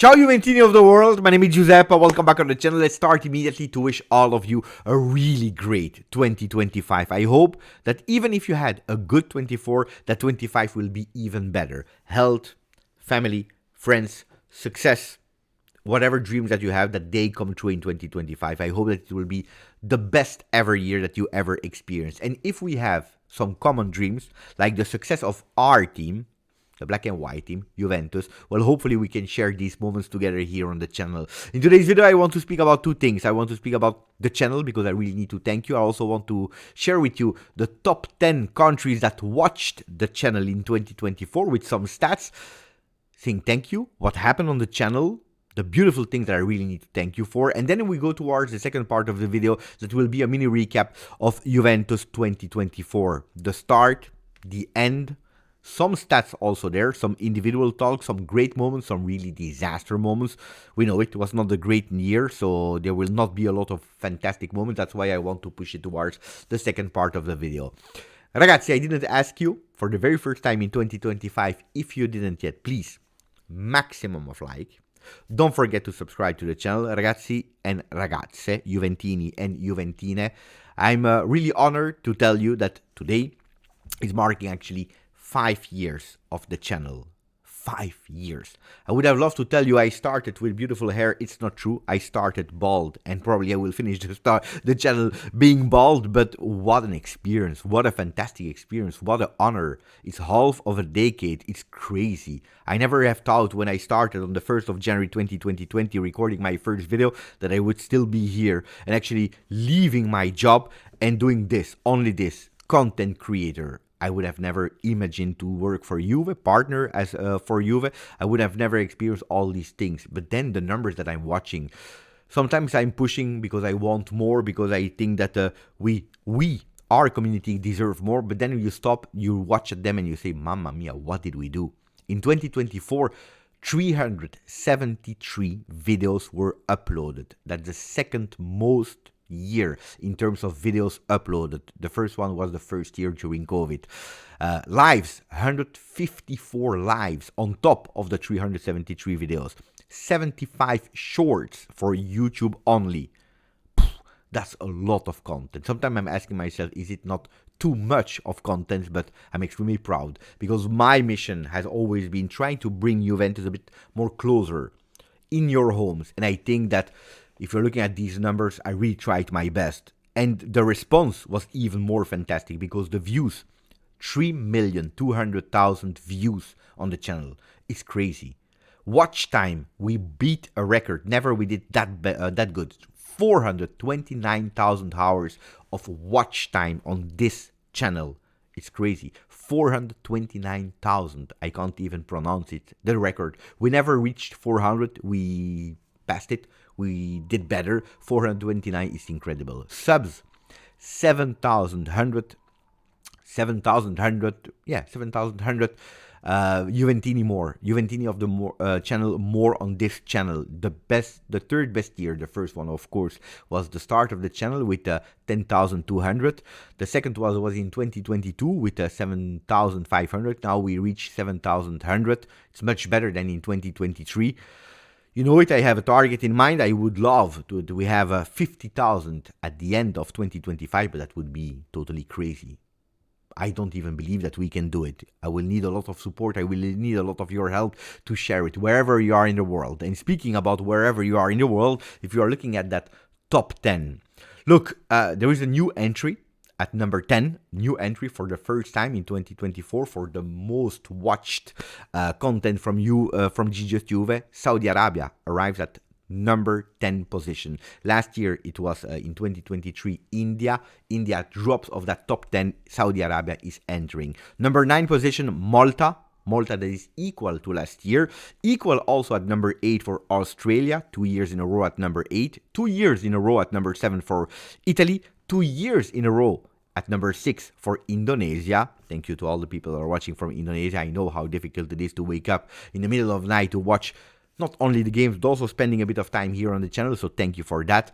Ciao Juventini of the world, my name is Giuseppe, welcome back on the channel. Let's start immediately to wish all of you a really great 2025. I hope that even if you had a good 24, that 25 will be even better. Health, family, friends, success, whatever dreams that you have, that they come true in 2025. I hope that it will be the best ever year that you ever experienced. And if we have some common dreams, like the success of our team, the black and white team, Juventus, well, hopefully we can share these moments together here on the channel. In today's video, I want to speak about two things. I want to speak about the channel because I really need to thank you. I also want to share with you the top 10 countries that watched the channel in 2024 with some stats, saying thank you, what happened on the channel, the beautiful things that I really need to thank you for. And then we go towards the second part of the video that will be a mini recap of Juventus 2024. The start, the end, some stats also there, some individual talks, some great moments, some really disaster moments. We know it was not a great year, so there will not be a lot of fantastic moments. That's why I want to push it towards the second part of the video. Ragazzi, I didn't ask you for the very first time in 2025. If you didn't yet, please, maximum of like. Don't forget to subscribe to the channel, ragazzi and ragazze, Juventini and Juventine. I'm really honored to tell you that today is marking actually 5 years of the channel. 5 years. I would have loved to tell you I started with beautiful hair. It's not true. I started bald, and probably I will finish the channel being bald. But what an experience. What a fantastic experience. What an honor. It's half of a decade. It's crazy. I never have thought when I started on the 1st of January 2020 recording my first video that I would still be here and actually leaving my job and doing this, only this, content creator. I would have never imagined to work for Juve, partner as for Juve. I would have never experienced all these things. But then the numbers that I'm watching, sometimes I'm pushing because I want more, because I think that we, our community, deserve more. But then you stop, you watch at them and you say, Mamma mia, what did we do? In 2024, 373 videos were uploaded. That's the second most year in terms of videos uploaded. The first one was the first year during COVID. Lives, 154 lives on top of the 373 videos. 75 shorts for YouTube only. That's a lot of content. Sometimes I'm asking myself, is it not too much of content? But I'm extremely proud because my mission has always been trying to bring Juventus a bit more closer in your homes. And I think that if you're looking at these numbers, I really tried my best. And the response was even more fantastic because the views, 3,200,000 views on the channel. It's crazy. Watch time, we beat a record. Never we did that good. 429,000 hours of watch time on this channel. It's crazy. 429,000. I can't even pronounce it. The record. We never reached 400. We passed it. We did better. 429 is incredible. Subs, 7,100. Juventini more. Juventini of the channel more on this channel. The third best year. The first one, of course, was the start of the channel with 10,200. The second was in 2022 with 7,500. Now we reach 7,100. It's much better than in 2023. You know it, I have a target in mind. I would love to we have 50,000 at the end of 2025, but that would be totally crazy. I don't even believe that we can do it. I will need a lot of support. I will need a lot of your help to share it wherever you are in the world. And speaking about wherever you are in the world, if you are looking at that top 10, look, there is a new entry. At number 10, new entry for the first time in 2024 for the most watched content from GJustjuve. Saudi Arabia arrives at number 10 position. Last year it was in 2023 India. India drops of that top 10. Saudi Arabia is entering. Number 9 position Malta. Malta that is equal to last year. Equal also at number 8 for Australia. 2 years in a row at number 8. 2 years in a row at number 7 for Italy. 2 years in a row at number 6 for Indonesia. Thank you to all the people that are watching from Indonesia. I know how difficult it is to wake up in the middle of the night to watch not only the games, but also spending a bit of time here on the channel. So thank you for that.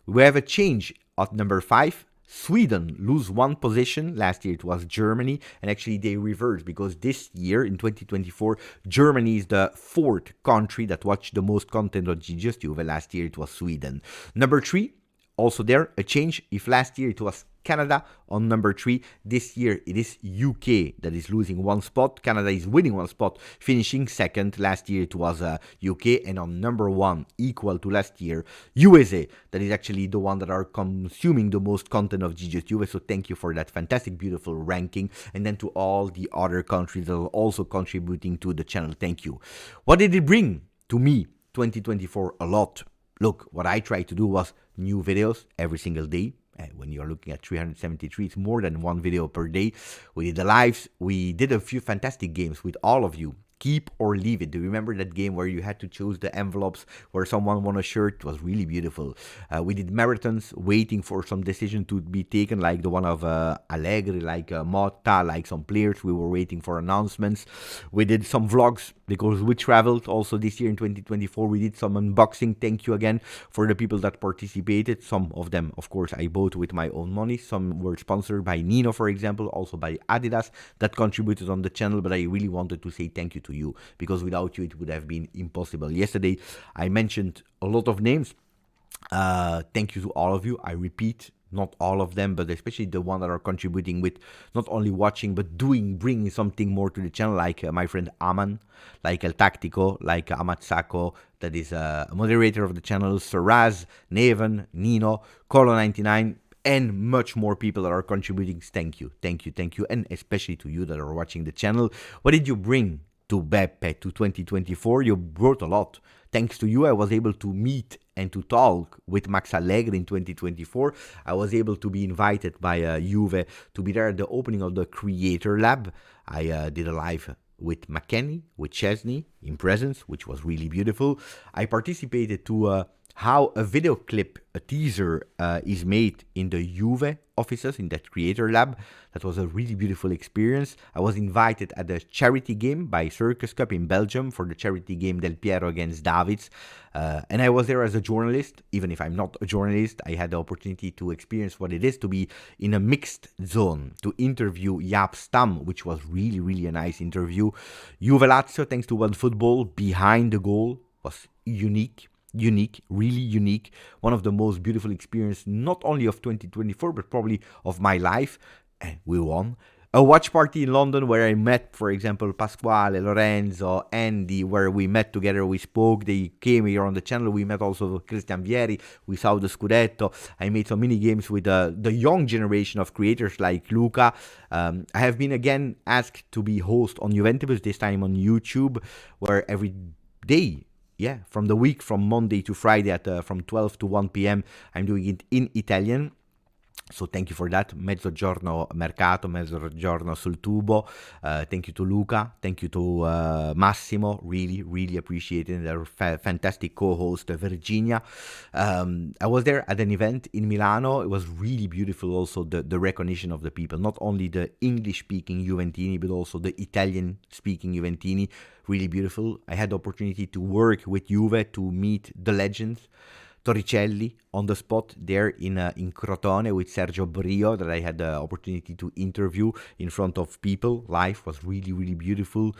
We have a change at number 5. Sweden lose one position. Last year it was Germany, and actually they reversed because this year in 2024 Germany is the fourth country that watched the most content on GJustjuve. Last year it was Sweden. Number 3, also there a change. If last year it was Canada on number 3, this year it is UK that is losing one spot. Canada is winning one spot, finishing second. Last year it was UK, and on number 1, equal to last year, USA, that is actually the one that are consuming the most content of GJustjuve. So thank you for that fantastic, beautiful ranking. And then to all the other countries that are also contributing to the channel, thank you. What did it bring to me 2024? A lot. Look, what I tried to do was new videos every single day. When you're looking at 373, it's more than one video per day. We did the lives. We did a few fantastic games with all of you. Keep or leave it. Do you remember that game where you had to choose the envelopes where someone won a shirt? It was really beautiful. We did marathons waiting for some decision to be taken, like the one of Allegri, like Motta, like some players. We were waiting for announcements. We did some vlogs because we traveled also this year in 2024. We did some unboxing. Thank you again for the people that participated. Some of them, of course, I bought with my own money. Some were sponsored by Nino, for example, also by Adidas that contributed on the channel. But I really wanted to say thank you to you, because without you it would have been impossible. Yesterday I mentioned a lot of names. Thank you to all of you. I repeat, not all of them, but especially the one that are contributing with not only watching but bringing something more to the channel, like my friend Aman, like El Tactico, like Amatsako, that is a moderator of the channel, Saraz, Neven, Nino, Colo99, and much more people that are contributing. Thank you, thank you, thank you, and especially to you that are watching the channel. What did you bring to Beppe to 2024? You brought a lot. Thanks to you, I was able to meet and to talk with Max Allegri in 2024. I was able to be invited by Juve to be there at the opening of the Creator Lab. I did a live with McKenny, with Chesney in presence, which was really beautiful. I participated to how a video clip, a teaser, is made in the Juve offices in that Creator Lab. That was a really beautiful experience. I was invited at the charity game by Circus Cup in Belgium for the charity game Del Piero against Davids. And I was there as a journalist. Even if I'm not a journalist, I had the opportunity to experience what it is to be in a mixed zone, to interview Jaap Stam, which was really, really a nice interview. Juve Lazio, thanks to One Football, behind the goal, was unique, really unique. One of the most beautiful experiences, not only of 2024, but probably of my life. And we won. A watch party in London where I met, for example, Pasquale, Lorenzo, Andy, where we met together, we spoke, they came here on the channel, we met also Christian Vieri, we saw the Scudetto, I made some mini games with the young generation of creators like Luca. I have been again asked to be host on Juventus, this time on YouTube, where every day, from the week, from Monday to Friday at from 12 to 1 p.m. I'm doing it in Italian. So thank you for that. Mezzogiorno Mercato, Mezzogiorno sul Tubo. Thank you to Luca. Thank you to Massimo. Really, really appreciate it. Their fantastic co-host, Virginia. I was there at an event in Milano. It was really beautiful also, the recognition of the people. Not only the English-speaking Juventini, but also the Italian-speaking Juventini. Really beautiful. I had the opportunity to work with Juve, to meet the legends. Torricelli on the spot there in Crotone with Sergio Brio, that I had the opportunity to interview in front of people. Live was really, really beautiful.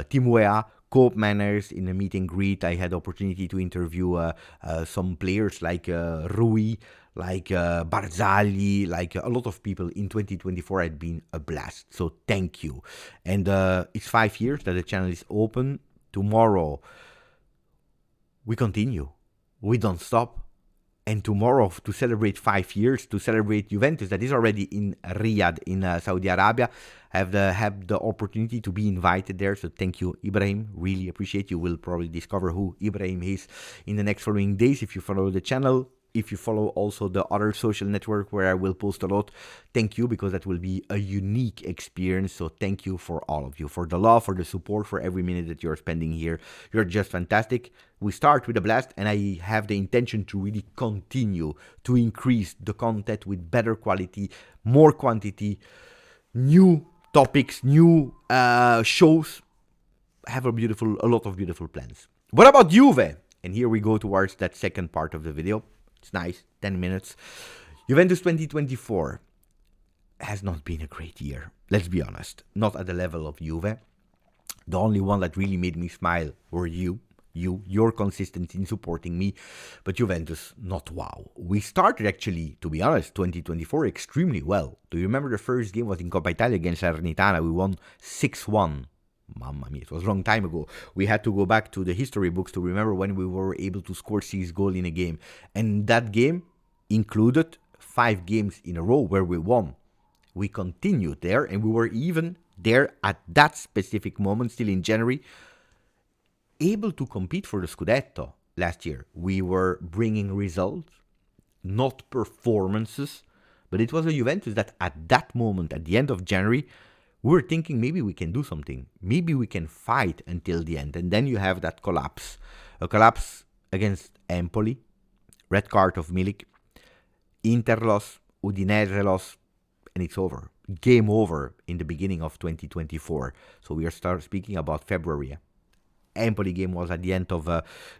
Team UEA, Cope Manners in a meet and greet. I had the opportunity to interview some players like Rui, like Barzagli, like a lot of people in 2024. Had been a blast. So thank you. And it's 5 years that the channel is open. Tomorrow we continue. We don't stop. And tomorrow, to celebrate 5 years, to celebrate Juventus, that is already in Riyadh, in Saudi Arabia, have the opportunity to be invited there. So thank you, Ibrahim. Really appreciate you. Will probably discover who Ibrahim is in the next following days if you follow the channel. If you follow also the other social network where I will post a lot, thank you, because that will be a unique experience. So thank you for all of you, for the love, for the support, for every minute that you're spending here. You're just fantastic. We start with a blast, and I have the intention to really continue to increase the content with better quality, more quantity, new topics, new shows. I have a lot of beautiful plans. What about Juve? And here we go towards that second part of the video. It's nice, 10 minutes. Juventus 2024 has not been a great year. Let's be honest. Not at the level of Juve. The only one that really made me smile were your consistency in supporting me, but Juventus, not wow. We started actually, to be honest, 2024 extremely well. Do you remember the first game was in Coppa Italia against Salernitana? We won 6-1. Mamma mia, it was a long time ago. We had to go back to the history books to remember when we were able to score 6 goals in a game. And that game included 5 games in a row where we won. We continued there, and we were even there at that specific moment, still in January, able to compete for the Scudetto last year. We were bringing results, not performances, but it was a Juventus that at that moment, at the end of January, we were thinking maybe we can do something. Maybe we can fight until the end. And then you have that collapse. A collapse against Empoli, red card of Milik, Inter loss, Udinese loss, and it's over. Game over in the beginning of 2024. So we are speaking about February. Empoli game was at the end of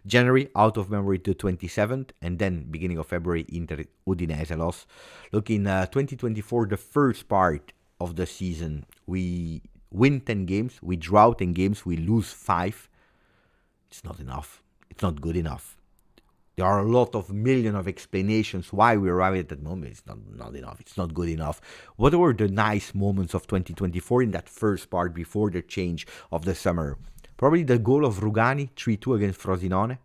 January, out of memory the 27th, and then beginning of February, Inter Udinese loss. Look, in 2024, the first part of the season, we win 10 games, we draw 10 games, we lose 5. It's not enough. It's not good enough. There are a lot of million of explanations why we arrived at that moment. It's not enough. It's not good enough. What were the nice moments of 2024 in that first part before the change of the summer? Probably the goal of Rugani, 3-2 against Frosinone.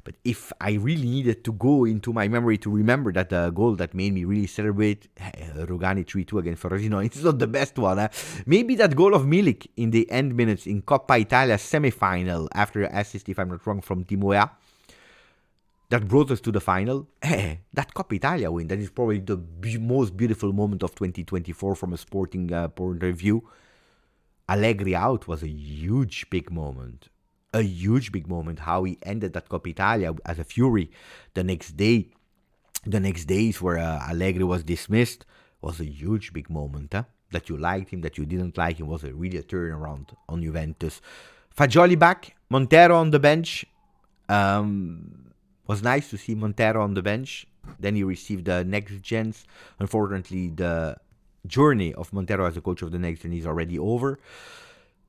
But if I really needed to go into my memory to remember that goal that made me really celebrate Rugani 3-2 against Frosinone, it's not the best one. Maybe that goal of Milik in the end minutes in Coppa Italia semi-final after an assist, if I'm not wrong, from Timoea, that brought us to the final. That Coppa Italia win, that is probably the most beautiful moment of 2024 from a sporting point of view. Allegri out was a huge big moment. A huge big moment. How he ended that Coppa Italia as a fury. The next days where Allegri was dismissed was a huge big moment. That you liked him, that you didn't like him, was really a turnaround on Juventus. Fagioli back, Montero on the bench. Was nice to see Montero on the bench. Then he received the next gens. Unfortunately, the journey of Montero as a coach of the next gen is already over.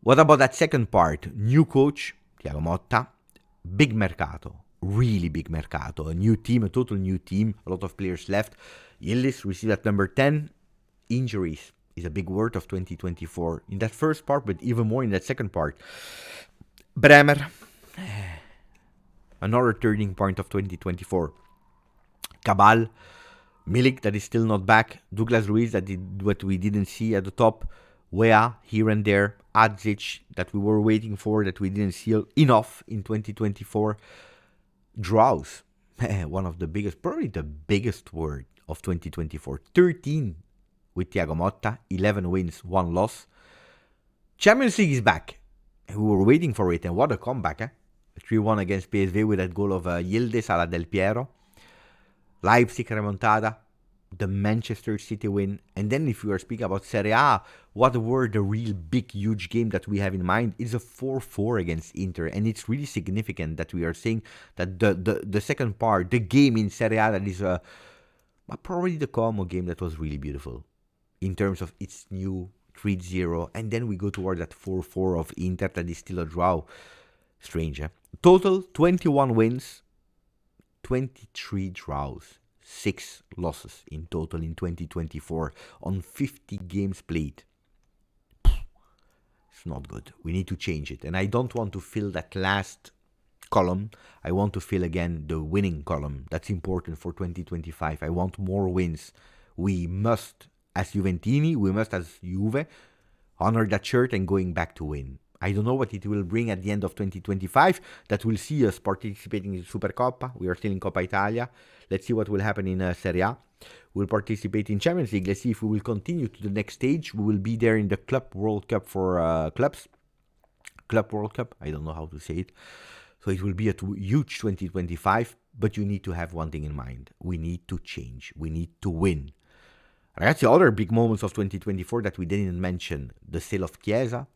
What about that second part? New coach, Thiago Motta. Big mercato. Really big mercato. A new team, a total new team. A lot of players left. Yildiz received at number 10. Injuries is a big word of 2024. In that first part, but even more in that second part. Bremer. Another turning point of 2024. Cabal. Milik, that is still not back. Douglas Luiz, that did what we didn't see at the top. Wea, here and there. Adzic, that we were waiting for, that we didn't see enough in 2024. Draws. One of the biggest, probably the biggest word of 2024. 13 with Thiago Motta. 11 wins, 1 loss. Champions League is back. We were waiting for it, and what a comeback. 3-1 against PSV with that goal of Yildiz alla Del Piero. Leipzig remontada, the Manchester City win. And then if we are speaking about Serie A, what were the real big, huge game that we have in mind? It's a 4-4 against Inter. And it's really significant that we are saying that the second part, the game in Serie A, that is probably the Como game that was really beautiful. In terms of its new 3-0. And then we go toward that 4-4 of Inter that is still a draw. Strange, Total, 21 wins. 23 draws, 6 losses in total in 2024 on 50 games played. It's not good. We need to change it. And I don't want to fill that last column. I want to fill again the winning column. That's important for 2025. I want more wins. We must, as Juventini, we must, as Juve, honor that shirt and going back to win. I don't know what it will bring at the end of 2025. That will see us participating in Supercoppa. We are still in Coppa Italia. Let's see what will happen in Serie A. We'll participate in Champions League. Let's see if we will continue to the next stage. We will be there in the Club World Cup for clubs. Club World Cup. I don't know how to say it. So it will be a huge 2025. But you need to have one thing in mind. We need to change. We need to win. Ragazzi, other big moments of 2024 that we didn't mention. The sale of Chiesa.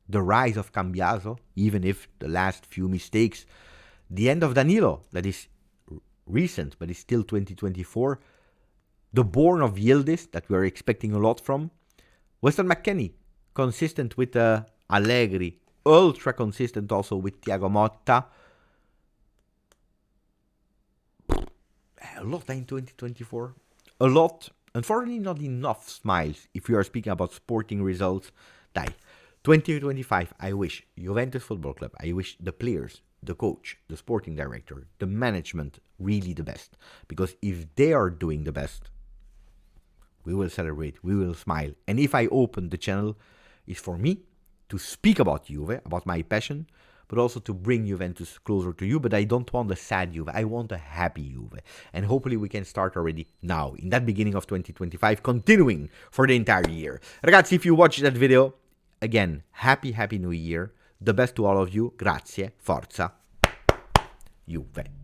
The rise of Cambiaso, even if the last few mistakes. The end of Danilo, that is recent, but it's still 2024. The Born of Yildiz, that we are expecting a lot from. Weston McKennie, consistent with Allegri, ultra consistent also with Thiago Motta. A lot in 2024. A lot. Unfortunately, not enough smiles if you are speaking about sporting results. 2025, I wish Juventus Football Club, I wish the players, the coach, the sporting director, the management really the best. Because if they are doing the best, we will celebrate, we will smile. And if I open the channel, it's for me to speak about Juve, about my passion, but also to bring Juventus closer to you. But I don't want a sad Juve, I want a happy Juve. And hopefully we can start already now, in that beginning of 2025, continuing for the entire year. Ragazzi, if you watched that video, again, happy new year. The best to all of you. Grazie, forza, Juve.